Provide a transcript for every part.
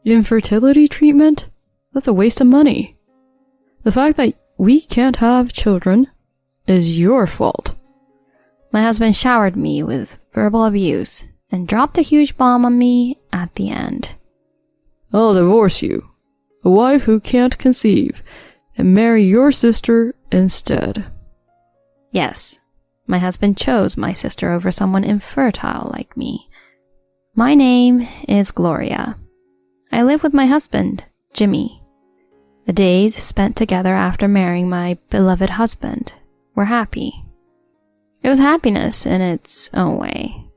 Infertility treatment? That's a waste of money. The fact that we can't have children is your fault. My husband showered me with verbal abuse and dropped a huge bomb on me at the end. I'll divorce you, a wife who can't conceive, and marry your sister instead. Yes, my husband chose my sister over someone infertile like me. My name is Gloria. I live with my husband, Jimmy. The days spent together after marrying my beloved husband were happy. It was happiness in its own way.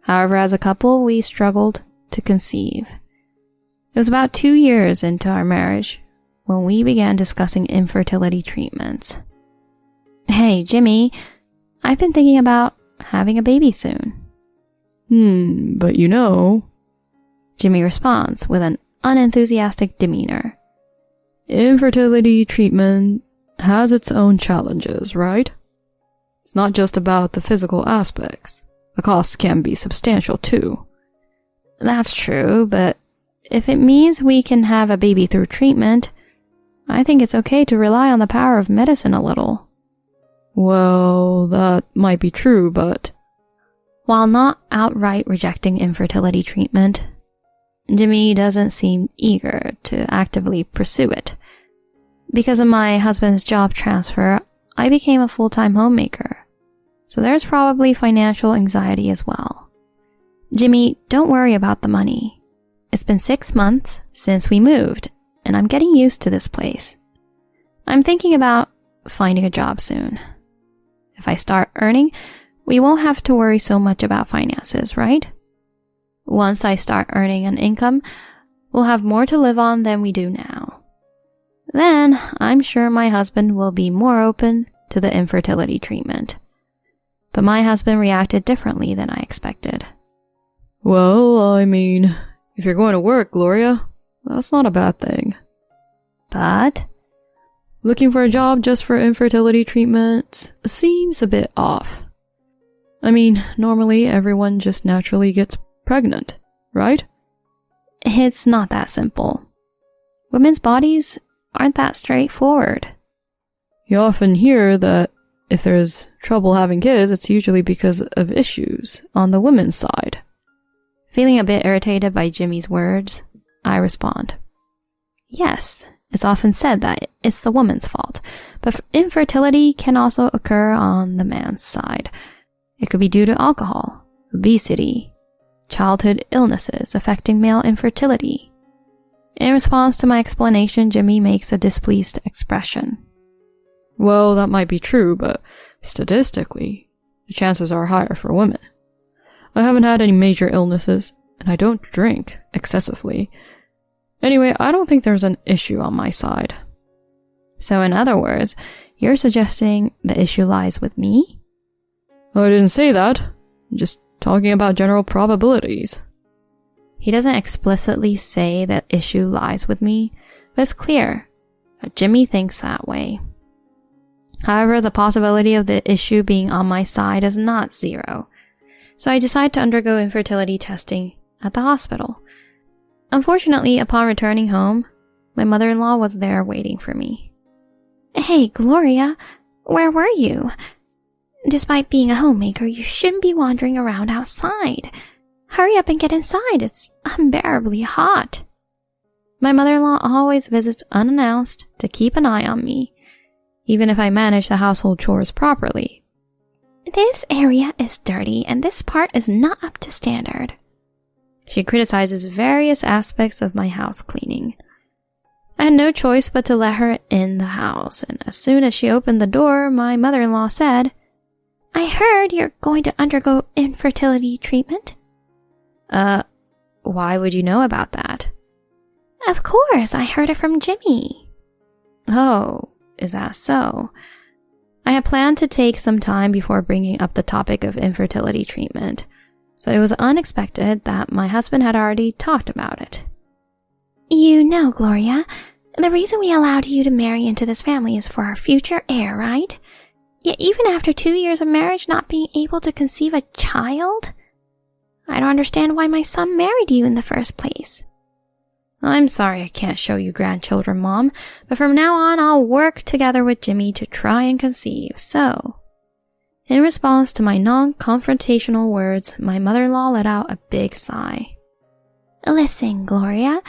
However, as a couple, we struggled to conceive. It was about 2 years into our marriage when we began discussing infertility treatments. Hey, Jimmy, I've been thinking about having a baby soon. But you know... Jimmy responds with an unenthusiastic demeanor. Infertility treatment has its own challenges, right? It's not just about the physical aspects. The costs can be substantial too. That's true, but if it means we can have a baby through treatment, I think it's okay to rely on the power of medicine a little. Well, that might be true, but... While not outright rejecting infertility treatment, Jimmy doesn't seem eager to actively pursue it. Because of my husband's job transfer, I became a full-time homemaker, so there's probably financial anxiety as well. Jimmy, don't worry about the money. It's been 6 months since we moved, and I'm getting used to this place. I'm thinking about finding a job soon. If I start earning, we won't have to worry so much about finances, right? Once I start earning an income, we'll have more to live on than we do now. Then, I'm sure my husband will be more open to the infertility treatment. But my husband reacted differently than I expected. Well, I mean, if you're going to work, Gloria, that's not a bad thing. But? Looking for a job just for infertility treatment seems a bit off. I mean, normally everyone just naturally gets pregnant, right? It's not that simple. Women's bodies aren't that straightforward. You often hear that if there's trouble having kids, it's usually because of issues on the women's side. Feeling a bit irritated by Jimmy's words, I respond. Yes, it's often said that it's the woman's fault, but infertility can also occur on the man's side. It could be due to alcohol, obesity, childhood illnesses affecting male infertility. In response to my explanation, Jimmy makes a displeased expression. Well, that might be true, but statistically, the chances are higher for women. I haven't had any major illnesses, and I don't drink excessively. Anyway, I don't think there's an issue on my side. So in other words, you're suggesting the issue lies with me? I didn't say that. I'm just talking about general probabilities. He doesn't explicitly say that issue lies with me, but it's clear that Jimmy thinks that way. However, the possibility of the issue being on my side is not zero, so I decide to undergo infertility testing at the hospital. Unfortunately, upon returning home, my mother-in-law was there waiting for me. Hey, Gloria, where were you? Despite being a homemaker, you shouldn't be wandering around outside. Hurry up and get inside, it's unbearably hot. My mother-in-law always visits unannounced to keep an eye on me, even if I manage the household chores properly. This area is dirty and this part is not up to standard. She criticizes various aspects of my house cleaning. I had no choice but to let her in the house, and as soon as she opened the door, my mother-in-law said, I heard you're going to undergo infertility treatment. Why would you know about that? Of course, I heard it from Jimmy. Oh, is that so? I had planned to take some time before bringing up the topic of infertility treatment, so it was unexpected that my husband had already talked about it. You know, Gloria, the reason we allowed you to marry into this family is for our future heir, right? Yet even after 2 years of marriage not being able to conceive a child? I don't understand why my son married you in the first place. I'm sorry I can't show you grandchildren, Mom, but from now on I'll work together with Jimmy to try and conceive, so... In response to my non-confrontational words, my mother-in-law let out a big sigh. Listen, Gloria,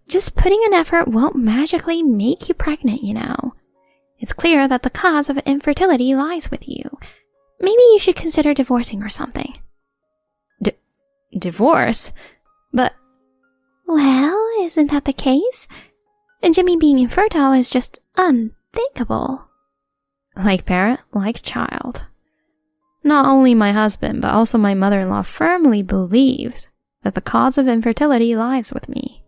just putting in effort won't magically make you pregnant, you know. It's clear that the cause of infertility lies with you. Maybe you should consider divorcing or something. Divorce? But... Well, isn't that the case? And Jimmy being infertile is just unthinkable. Like parent, like child. Not only my husband, but also my mother-in-law firmly believes that the cause of infertility lies with me.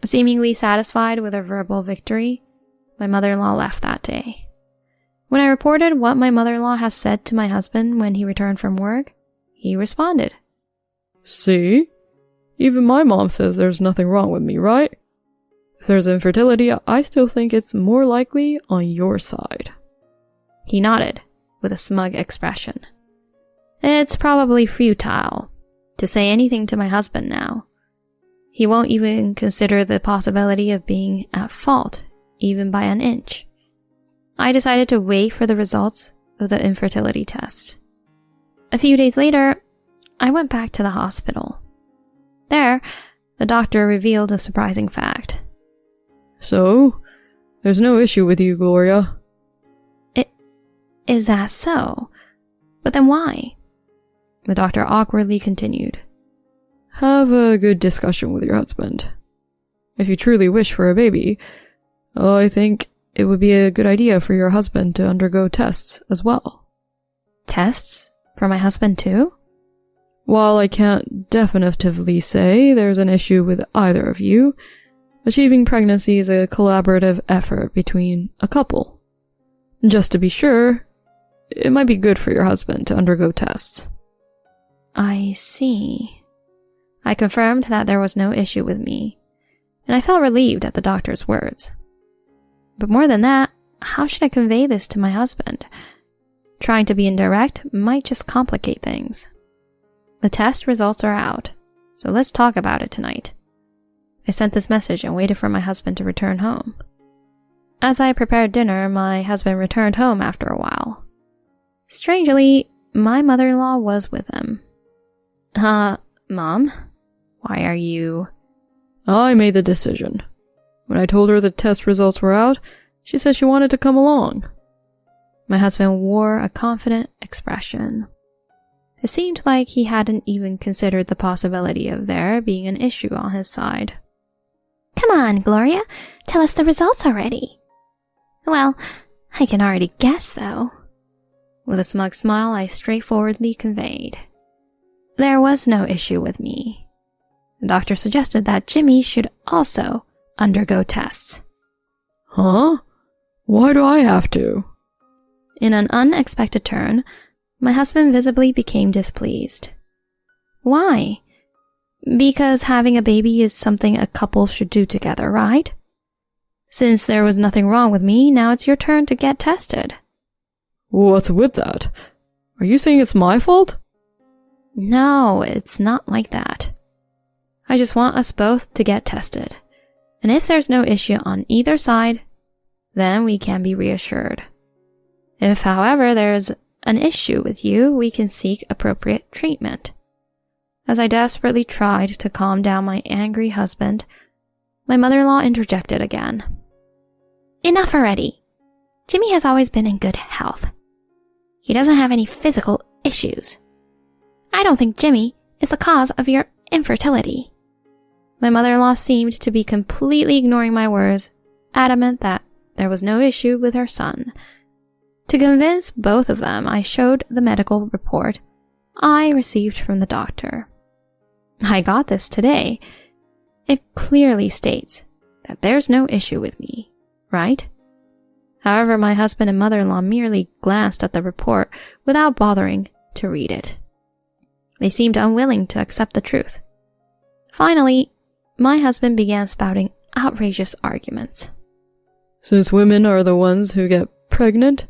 Seemingly satisfied with her verbal victory, my mother-in-law left that day. When I reported what my mother-in-law has said to my husband when he returned from work, he responded. See? Even my mom says there's nothing wrong with me, right? If there's infertility, I still think it's more likely on your side. He nodded with a smug expression. It's probably futile to say anything to my husband now. He won't even consider the possibility of being at fault, even by an inch. I decided to wait for the results of the infertility test. A few days later, I went back to the hospital. There, the doctor revealed a surprising fact. So, there's no issue with you, Gloria. Is that so? But then why? The doctor awkwardly continued. Have a good discussion with your husband. If you truly wish for a baby, I think it would be a good idea for your husband to undergo tests as well. Tests? For my husband too? While I can't definitively say there's an issue with either of you, achieving pregnancy is a collaborative effort between a couple. Just to be sure, it might be good for your husband to undergo tests. I see. I confirmed that there was no issue with me, and I felt relieved at the doctor's words. But more than that, how should I convey this to my husband? Trying to be indirect might just complicate things. The test results are out, so let's talk about it tonight. I sent this message and waited for my husband to return home. As I prepared dinner, my husband returned home after a while. Strangely, my mother-in-law was with him. Mom? Why are you... I made the decision. When I told her the test results were out, she said she wanted to come along. My husband wore a confident expression. It seemed like he hadn't even considered the possibility of there being an issue on his side. Come on, Gloria. Tell us the results already. Well, I can already guess, though. With a smug smile, I straightforwardly conveyed. There was no issue with me. The doctor suggested that Jimmy should also undergo tests. Huh? Why do I have to? In an unexpected turn, my husband visibly became displeased. Why? Because having a baby is something a couple should do together, right? Since there was nothing wrong with me, now it's your turn to get tested. What's with that? Are you saying it's my fault? No, it's not like that. I just want us both to get tested. And if there's no issue on either side, then we can be reassured. If, however, there's an issue with you, we can seek appropriate treatment. As I desperately tried to calm down my angry husband, my mother-in-law interjected again. Enough already. Jimmy has always been in good health. He doesn't have any physical issues. I don't think Jimmy is the cause of your infertility. My mother-in-law seemed to be completely ignoring my words, adamant that there was no issue with her son. To convince both of them, I showed the medical report I received from the doctor. I got this today. It clearly states that there's no issue with me, right? However, my husband and mother-in-law merely glanced at the report without bothering to read it. They seemed unwilling to accept the truth. Finally, my husband began spouting outrageous arguments. Since women are the ones who get pregnant,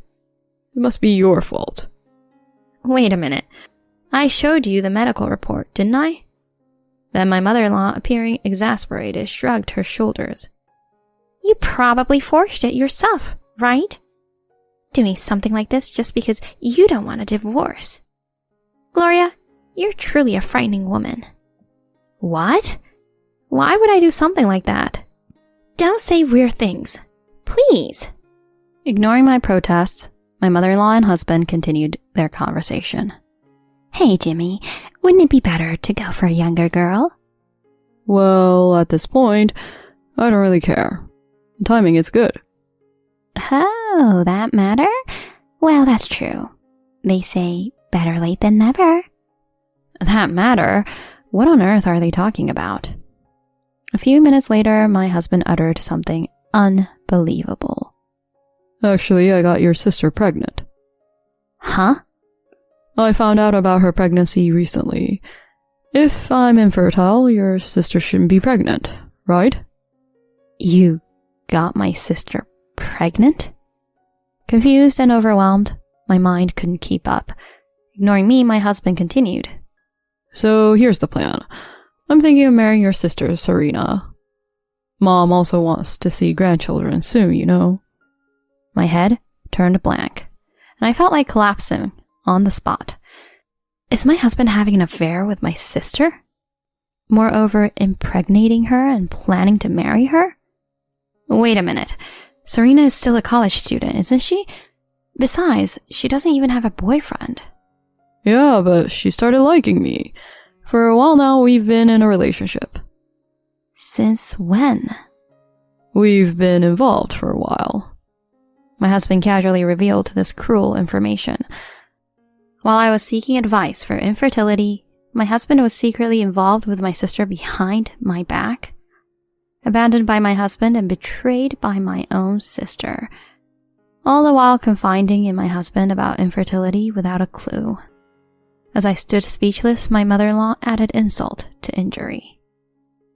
it must be your fault. Wait a minute. I showed you the medical report, didn't I? Then my mother-in-law, appearing exasperated, shrugged her shoulders. You probably forced it yourself, right? Doing something like this just because you don't want a divorce. Gloria, you're truly a frightening woman. What? Why would I do something like that? Don't say weird things. Please. Ignoring my protests, my mother-in-law and husband continued their conversation. Hey, Jimmy, wouldn't it be better to go for a younger girl? Well, at this point, I don't really care. The timing is good. Oh, that matter? Well, that's true. They say better late than never. That matter? What on earth are they talking about? A few minutes later, my husband uttered something unbelievable. Actually, I got your sister pregnant. Huh? I found out about her pregnancy recently. If I'm infertile, your sister shouldn't be pregnant, right? You got my sister pregnant? Confused and overwhelmed, my mind couldn't keep up. Ignoring me, my husband continued. So here's the plan. I'm thinking of marrying your sister, Serena. Mom also wants to see grandchildren soon, you know. My head turned blank, and I felt like collapsing on the spot. Is my husband having an affair with my sister? Moreover, impregnating her and planning to marry her? Wait a minute. Serena is still a college student, isn't she? Besides, she doesn't even have a boyfriend. Yeah, but she started liking me. For a while now, we've been in a relationship. Since when? We've been involved for a while. My husband casually revealed this cruel information. While I was seeking advice for infertility, my husband was secretly involved with my sister behind my back. Abandoned by my husband and betrayed by my own sister. All the while confiding in my husband about infertility without a clue. As I stood speechless, my mother-in-law added insult to injury.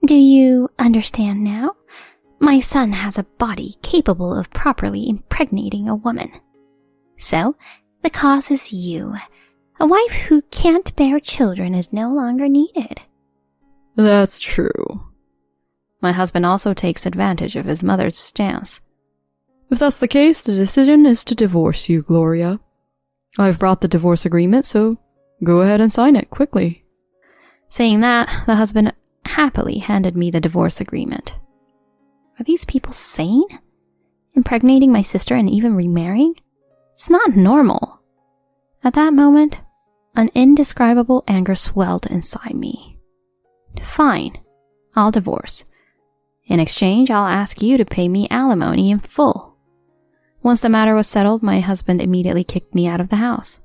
Do you understand now? My son has a body capable of properly impregnating a woman. So, the cause is you. A wife who can't bear children is no longer needed. That's true. My husband also takes advantage of his mother's stance. If that's the case, the decision is to divorce you, Gloria. I've brought the divorce agreement, so go ahead and sign it quickly. Saying that, the husband happily handed me the divorce agreement. Are these people sane? Impregnating my sister and even remarrying? It's not normal. At that moment, an indescribable anger swelled inside me. Fine, I'll divorce. In exchange, I'll ask you to pay me alimony in full. Once the matter was settled, my husband immediately kicked me out of the house.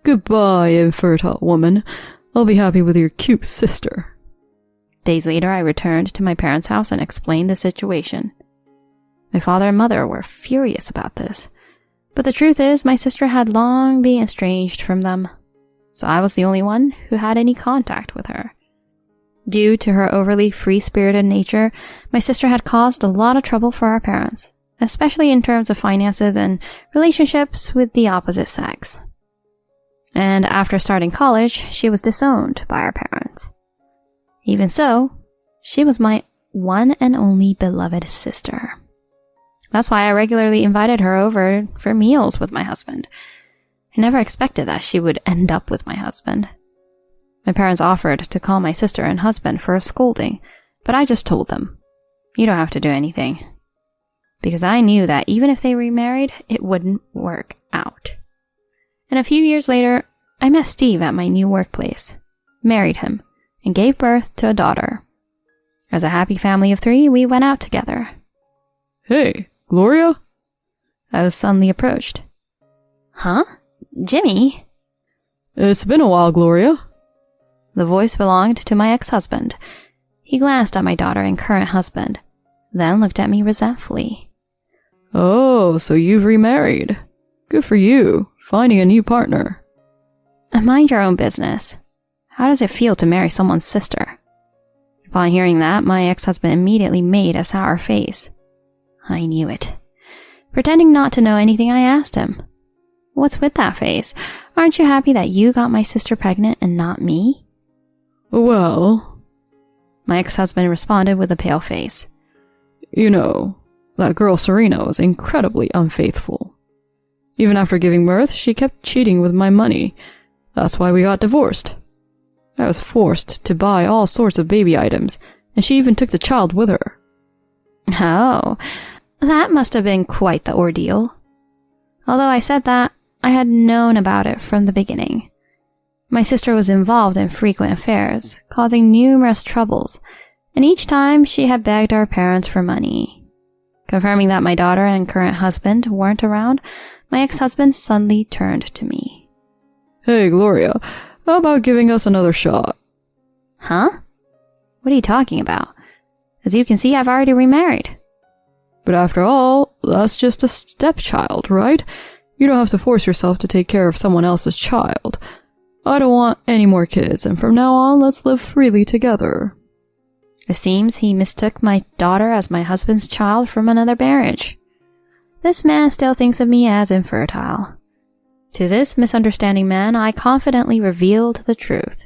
Goodbye, infertile woman. I'll be happy with your cute sister. Days later, I returned to my parents' house and explained the situation. My father and mother were furious about this, but the truth is my sister had long been estranged from them, so I was the only one who had any contact with her. Due to her overly free-spirited nature, my sister had caused a lot of trouble for our parents, especially in terms of finances and relationships with the opposite sex. And after starting college, she was disowned by our parents. Even so, she was my one and only beloved sister. That's why I regularly invited her over for meals with my husband. I never expected that she would end up with my husband. My parents offered to call my sister and husband for a scolding, but I just told them, you don't have to do anything. Because I knew that even if they remarried, it wouldn't work out. And a few years later, I met Steve at my new workplace, married him, and gave birth to a daughter. As a happy family of 3, we went out together. Hey, Gloria? I was suddenly approached. Huh? Jimmy? It's been a while, Gloria. The voice belonged to my ex-husband. He glanced at my daughter and current husband, then looked at me resentfully. Oh, so you've remarried. Good for you, finding a new partner. Mind your own business. How does it feel to marry someone's sister? Upon hearing that, my ex-husband immediately made a sour face. I knew it. Pretending not to know anything, I asked him, What's with that face? Aren't you happy that you got my sister pregnant and not me? Well, My ex-husband responded with a pale face. You know, that girl Serena was incredibly unfaithful. Even after giving birth, she kept cheating with my money. That's why we got divorced. I was forced to buy all sorts of baby items, and she even took the child with her. Oh, that must have been quite the ordeal. Although I said that, I had known about it from the beginning. My sister was involved in frequent affairs, causing numerous troubles, and each time she had begged our parents for money. Confirming that my daughter and current husband weren't around, my ex-husband suddenly turned to me. Hey, Gloria, how about giving us another shot? Huh? What are you talking about? As you can see, I've already remarried. But after all, that's just a stepchild, right? You don't have to force yourself to take care of someone else's child. I don't want any more kids, and from now on, let's live freely together. It seems he mistook my daughter as my husband's child from another marriage. This man still thinks of me as infertile. To this misunderstanding man, I confidently revealed the truth.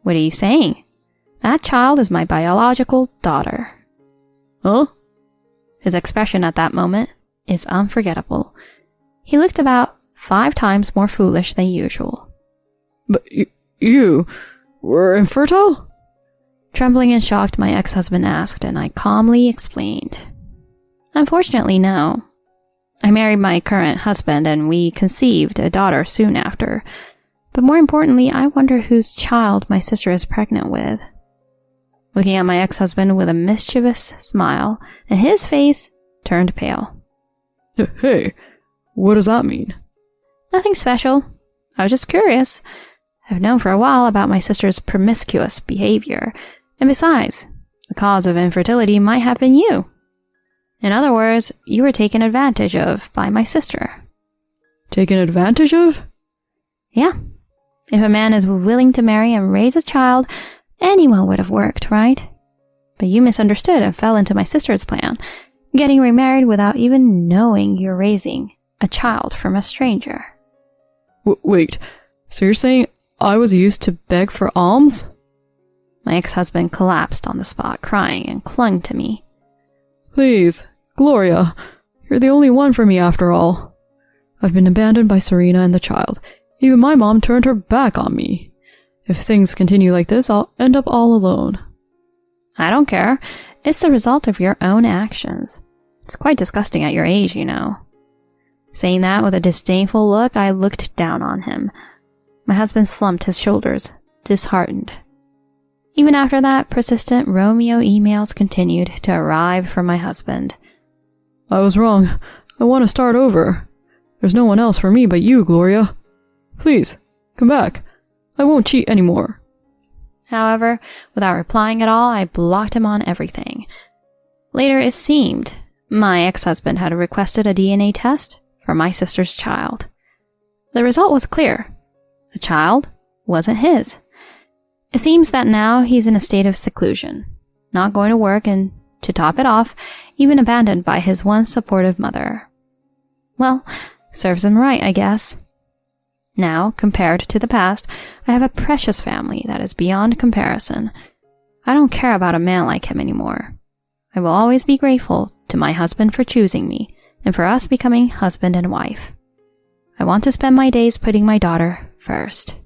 What are you saying? That child is my biological daughter. Huh? His expression at that moment is unforgettable. He looked about 5 times more foolish than usual. But you were infertile? Trembling and shocked, my ex-husband asked, and I calmly explained. Unfortunately, no. I married my current husband, and we conceived a daughter soon after. But more importantly, I wonder whose child my sister is pregnant with. Looking at my ex-husband with a mischievous smile, and his face turned pale. Hey, what does that mean? Nothing special. I was just curious. I've known for a while about my sister's promiscuous behavior, and besides, the cause of infertility might have been you. In other words, you were taken advantage of by my sister. Taken advantage of? Yeah. If a man is willing to marry and raise a child, anyone would have worked, right? But you misunderstood and fell into my sister's plan, getting remarried without even knowing you're raising a child from a stranger. Wait, so you're saying I was used to beg for alms? My ex-husband collapsed on the spot, crying, and clung to me. Please, Gloria, you're the only one for me after all. I've been abandoned by Serena and the child. Even my mom turned her back on me. If things continue like this, I'll end up all alone. I don't care. It's the result of your own actions. It's quite disgusting at your age, you know. Saying that with a disdainful look, I looked down on him. My husband slumped his shoulders, disheartened. Even after that, persistent Romeo emails continued to arrive from my husband. I was wrong. I want to start over. There's no one else for me but you, Gloria. Please, come back. I won't cheat anymore. However, without replying at all, I blocked him on everything. Later, it seemed my ex-husband had requested a DNA test for my sister's child. The result was clear. The child wasn't his. It seems that now he's in a state of seclusion, not going to work, and to top it off, even abandoned by his once supportive mother. Well, serves him right, I guess. Now, compared to the past, I have a precious family that is beyond comparison. I don't care about a man like him anymore. I will always be grateful to my husband for choosing me, and for us becoming husband and wife. I want to spend my days putting my daughter first.